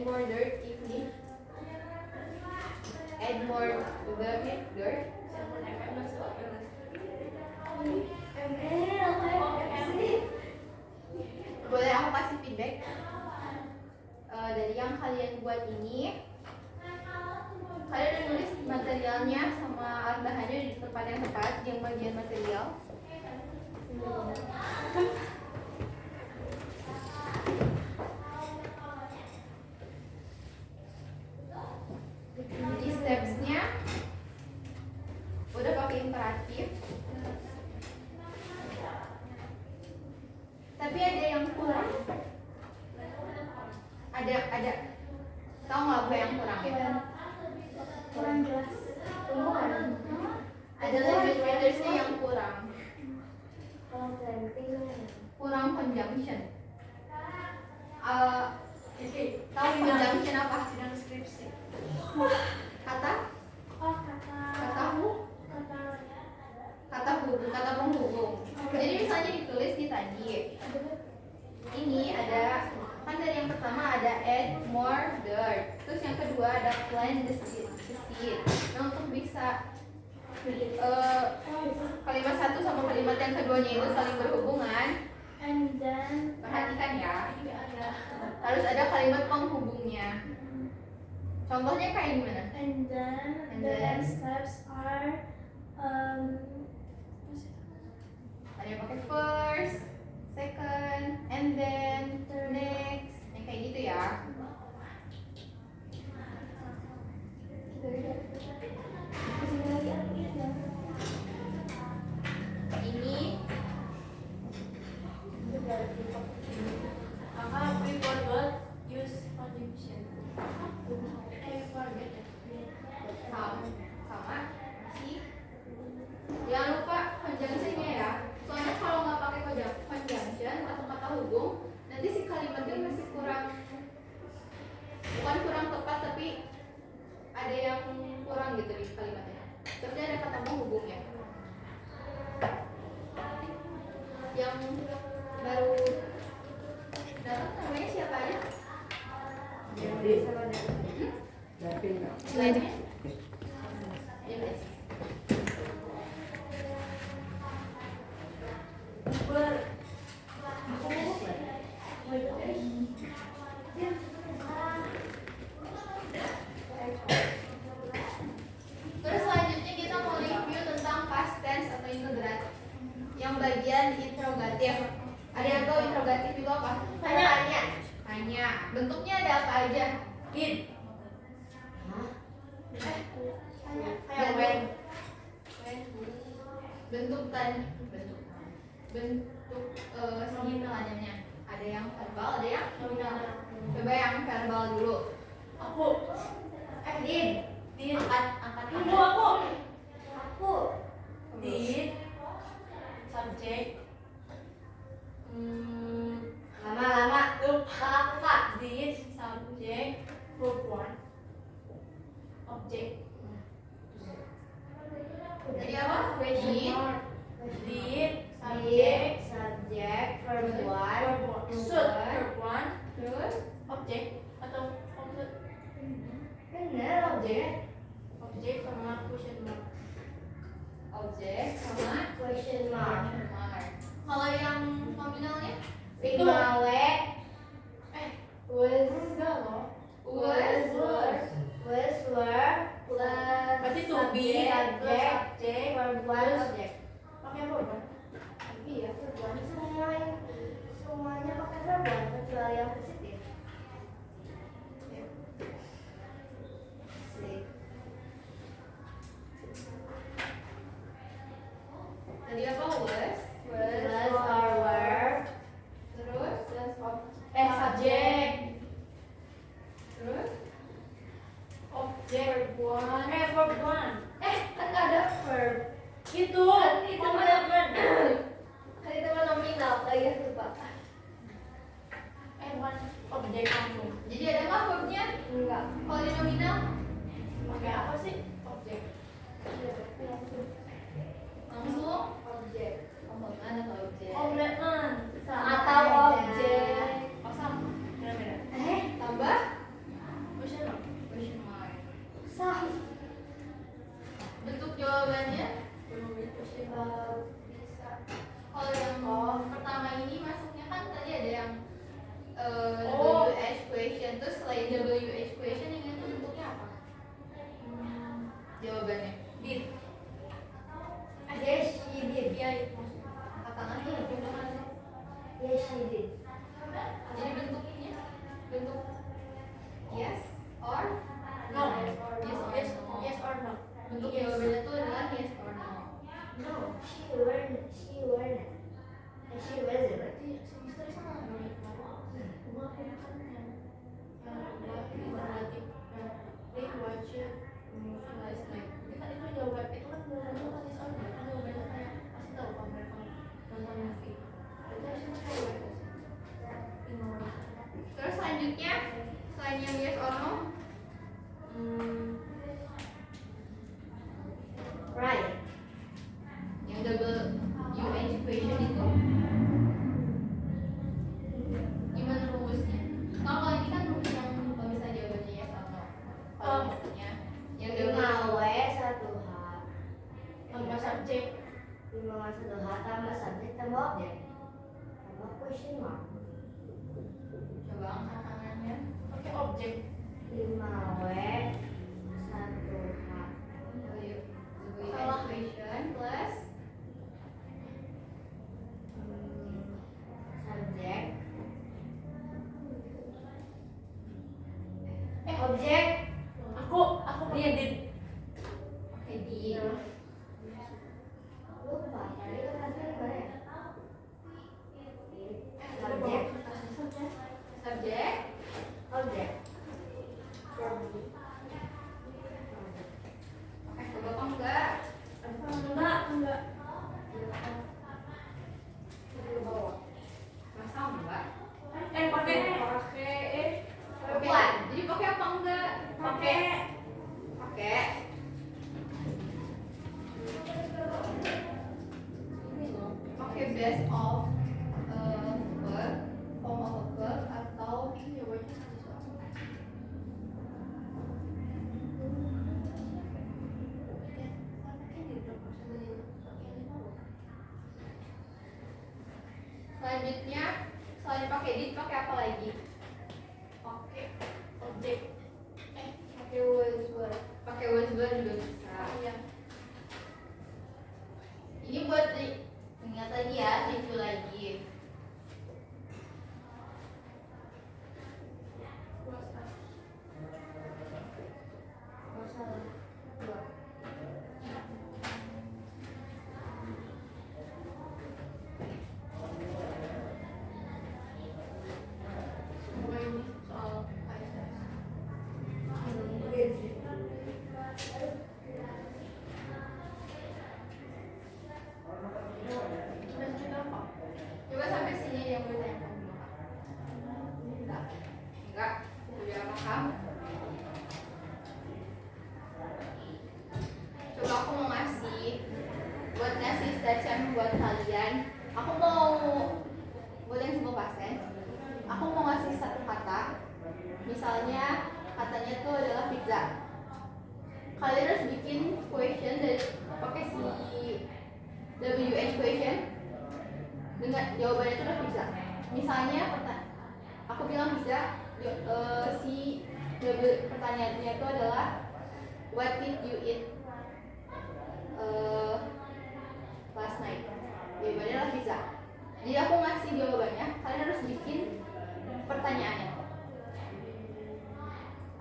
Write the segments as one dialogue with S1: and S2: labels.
S1: more dirt if need. Add more dirt. Boleh aku kasih feedback dari yang kalian buat ini. Kalian udah nulis materialnya sama alat bahannya di tempat yang tepat, yang bagian material. Di stepsnya udah pakai imperatif. Tapi ada yang kurang. Ada. Tahu nggak apa yang kurang ya?
S2: Kurang jelas.
S1: Ada language methods-nya yang kurang. Kurang conjunction. Tahu conjunction apa?
S3: Skripsi.
S1: Kata? Kata penghubung. Jadi misalnya ditulis di tadi. Ini ada, kan dari yang pertama ada add more dirt. Terus yang kedua ada plant the seed. Nah, untuk bisa kalimat satu sama kalimat yang keduanya itu saling berhubungan,
S2: And then
S1: perhatikan ya, harus ada kalimat penghubungnya. Contohnya kayak gimana?
S2: And then
S1: And
S2: the
S1: then?
S2: steps are
S1: Ada yang pakai first, second, and then, next, yang kayak gitu ya. Ini
S3: We forgot use conjunction.
S1: forget sama si. Jangan lupa conjunction-nya ya. Soalnya kalau nggak pakai conjunction atau kata hubung, nanti si kalimatnya masih kurang, bukan kurang tepat, tapi ada yang kurang gitu di kalimatnya. Seperti ada kata penghubungnya. Yang baru datang namanya siapa aja? Selain Terus selanjutnya kita mau review tentang past tense atau integratif. Yang bagian interrogatif. Ada yang tahu interrogatif itu apa? Tanya. Bentuknya ada apa aja?
S3: Did.
S1: Kayak when. Bentuk segi pertanyaannya. Ada yang verbal, ada yang nominal. Coba yang verbal dulu.
S3: Aku.
S1: Did. Angkat.
S3: Aku. Did. Subject.
S1: Lama-lama.
S3: Kakak. Did. Subject. Verb one. Object.
S1: Jadi apa?
S3: Did.
S1: Subject, verb one,
S3: Should. Verb one.
S1: terus
S3: Object atau object.
S1: bener objek,
S3: Object sama question mark.
S1: question mark. Kalau yang nominalnya?
S3: Was enggak loh.
S1: Was, were, plus
S3: Berarti to be
S1: subject, verb one, object.
S3: pakai verb kan?
S1: Iya, verb one. Semuanya pakai verb one kecuali yang positif. Tadi apa? Was or were. Terus
S3: Subject.
S1: Terus
S3: Object. Verb one.
S1: kan nggak ada verb.
S3: Itu.
S1: Komplement. Kan itu mah nominal, kayak lupa.
S3: One. Object langsung.
S1: Jadi ada nggak verbnya? Enggak. Kalau di nominal
S3: Pakai apa sih? Object.
S1: langsung objek. Komplement atau objek?
S3: Komplement.
S1: Atau objek.
S3: Oh sama. Beda-beda.
S1: Tambah
S4: Ruangan 1H tambah subjek tambah objek tambah question mark.
S1: Coba angkat tangannya.
S3: Pakai objek.
S4: 5W 1H.
S1: Oh, yuk. Sebagai
S3: Salah.
S1: equation plus
S4: Subjek
S3: Objek. Aku punya dit.
S1: oke di
S4: lupa tadi kan hasilnya gimana ya?
S3: Subjek.
S1: subjek.
S4: Objek.
S1: Coba apa enggak?
S3: Enggak.
S1: Masa enggak?
S3: Pakai.
S1: Oke. Jadi pakai apa enggak?
S3: Pakai.
S1: Pakai. Pakai base of verb, form of a verb atau ini ya banyak. Selanjutnya, selain pakai did, pakai apa lagi?
S3: Pakai objek.
S1: Pakai was were. Pakai was were juga bisa.
S3: Iya.
S1: Ini buat ingat lagi ya, review lagi.
S4: Masalah 2.
S3: Semoga ini soal ISS. Dan kita apa?
S1: Coba sampai sini yang gue tanyakan dulu. Enggak. Enggak. Udah paham? Coba aku mau ngasih statement buat kalian. Aku mau buat yang simple past tense. Aku mau ngasih satu kata. Misalnya katanya itu adalah pizza. Kalian harus bikin question dari pakai si WH question dengan jawabannya itu adalah pizza. Misalnya aku bilang pizza, si pertanyaannya itu adalah what did you eat last night? Jawabannya adalah pizza. Jadi aku ngasih jawabannya, kalian harus bikin pertanyaannya.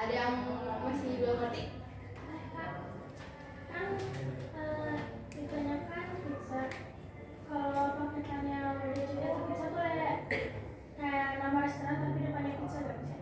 S1: Ada yang masih belum ngerti?
S2: Kan kebanyakan pizza kalau pakai tanya udah juga tuh pizza tuh kayak nama restoran tapi depannya pizza gak bisa.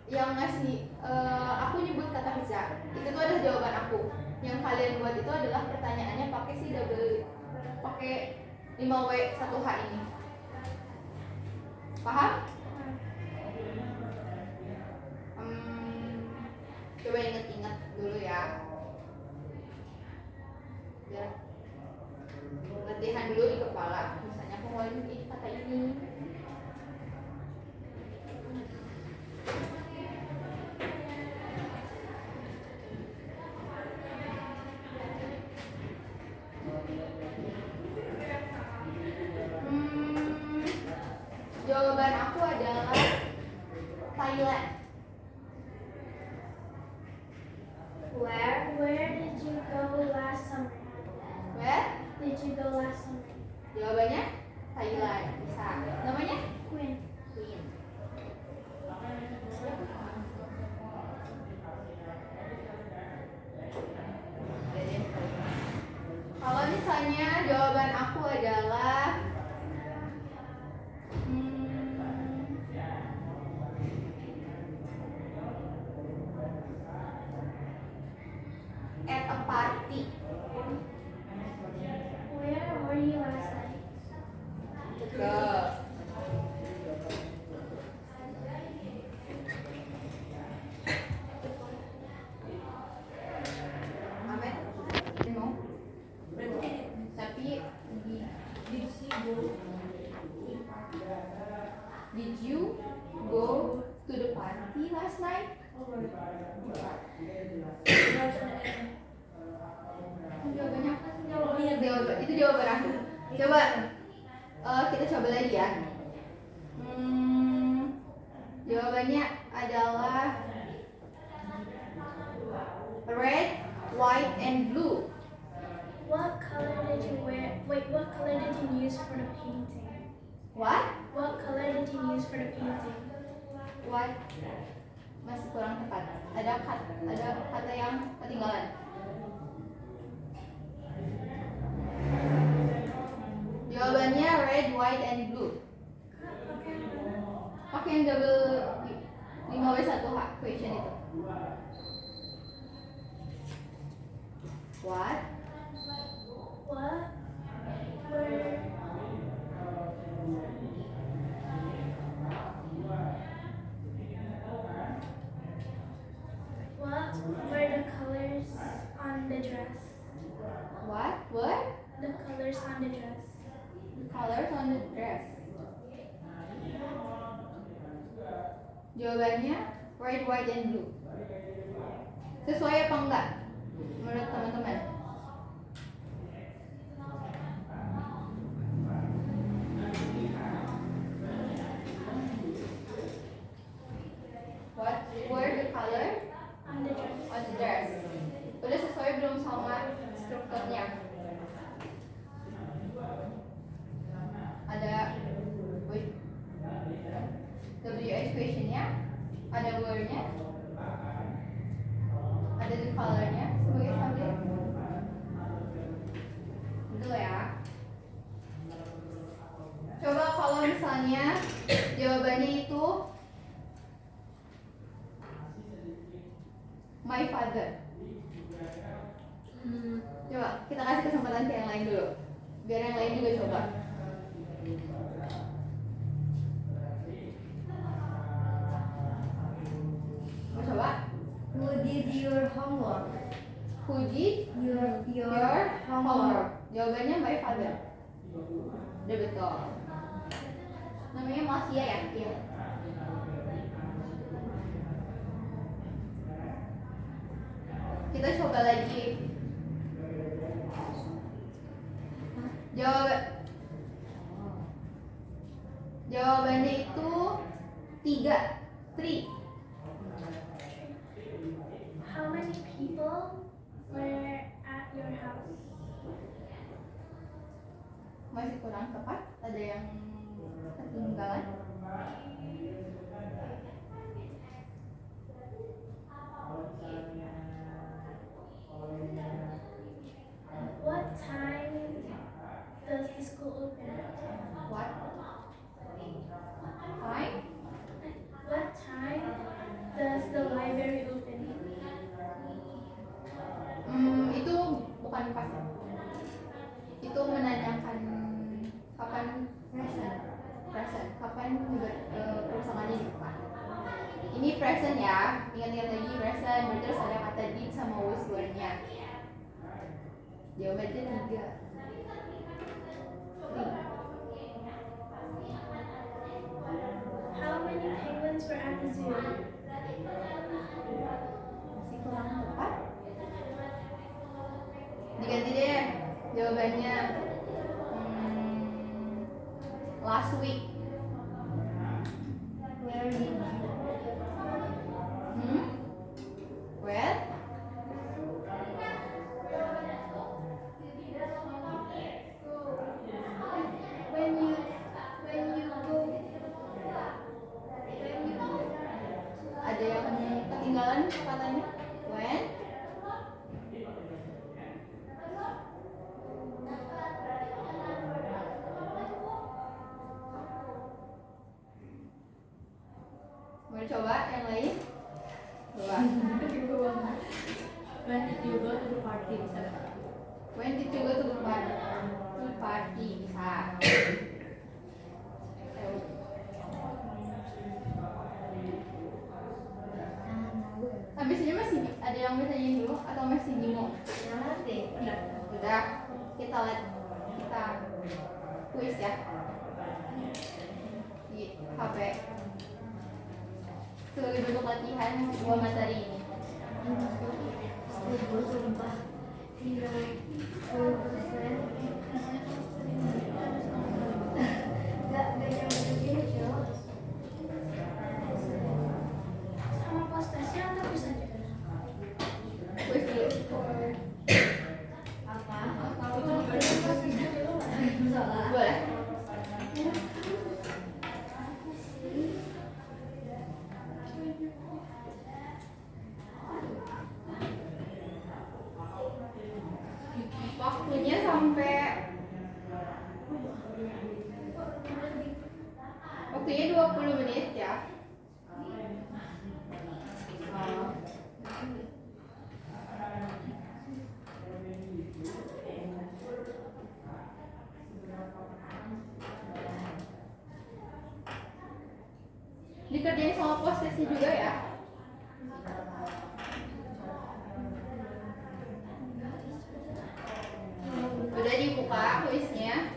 S1: Yang ngasih aku nyebut kata pizza, itu tuh adalah jawaban aku. Yang kalian buat itu adalah pertanyaannya pakai si pakai 5W 1H ini. Paham? Coba inget-inget dulu ya. Biar latihan dulu di kepala. Misalnya aku mau ini kata ini. Jawaban aku adalah Thailand.
S2: Where did you go last summer?
S1: Where?
S2: Did you go last summer?
S1: Jawabannya Thailand. Bisa. Namanya?
S2: When?
S1: Queen. Kalau misalnya jawaban aku adalah at a party.
S2: Where were you last night?
S1: Go. Amin. No. Tapi did you go to the party last night? Jawabannya apa sih?
S3: Oh iya,
S1: Itu jawaban aku. Coba kita coba lagi ya. Jawabannya adalah red, white, and blue.
S2: What color did you wear? Wait, what color did you use for the painting?
S1: What?
S2: What color did you use for the painting?
S1: White. Masih kurang tepat. Ada kata yang ketinggalan. Jawabannya red, white, and blue. Pakai yang double 5W1H question itu. What?
S2: What were What were the colors on the dress?
S1: What? What?
S2: The colors on the dress.
S1: The colors on the dress. Jawabannya red, white, and blue. Sesuai apa enggak menurut teman-teman? What were the color
S2: On the dress.
S1: on the dress? Udah sesuai belum sama strukturnya? Ada WH questionnya, ada word-nya, ada the color-nya sebagai subjek. Betul ya? Coba kalau misalnya jawabannya itu my father. Coba kita kasih kesempatan ke yang lain dulu, biar yang lain juga coba. Mau coba?
S4: Who did your homework?
S1: Who did
S4: Your
S1: homework? Jawabannya my father. Udah betul. Namanya Masia ya? Iya. Kita coba lagi. Jawabannya itu 3.
S2: How many people were at your house?
S1: Masih kurang tepat. Ada yang ketinggalan.
S2: What time does the school open?
S1: What? Time?
S2: What time does the library open?
S1: Itu bukan pas. Itu menanyakan kapan present. Kapan juga perpustakaannya dibuka. Ini present ya. Ingat-ingat lagi present. Terus ada kata did sama was were-nya. Jawabannya 3.
S2: How many penguins were at the zoo?
S1: Masih kurang tepat. Diganti deh jawabannya. Last week.
S4: Where did you?
S1: Well,
S2: When you go
S1: ada yang ketinggalan katanya. When? Mau coba yang lain? Coba.
S3: When did you go to the party? Bisa nggak?
S1: When did you go to the party? Bisa. Sampai sini masih ada yang mau tanyain dulu atau masih bingung? Udah, kita quiz ya di HP sebagai bentuk latihan dua materi ini.
S4: Sumpah. 90%.
S1: Waktunya sampai waktunya 20 menit ya. Dikerjain sama posisi juga ya. Udah dibuka kuisnya.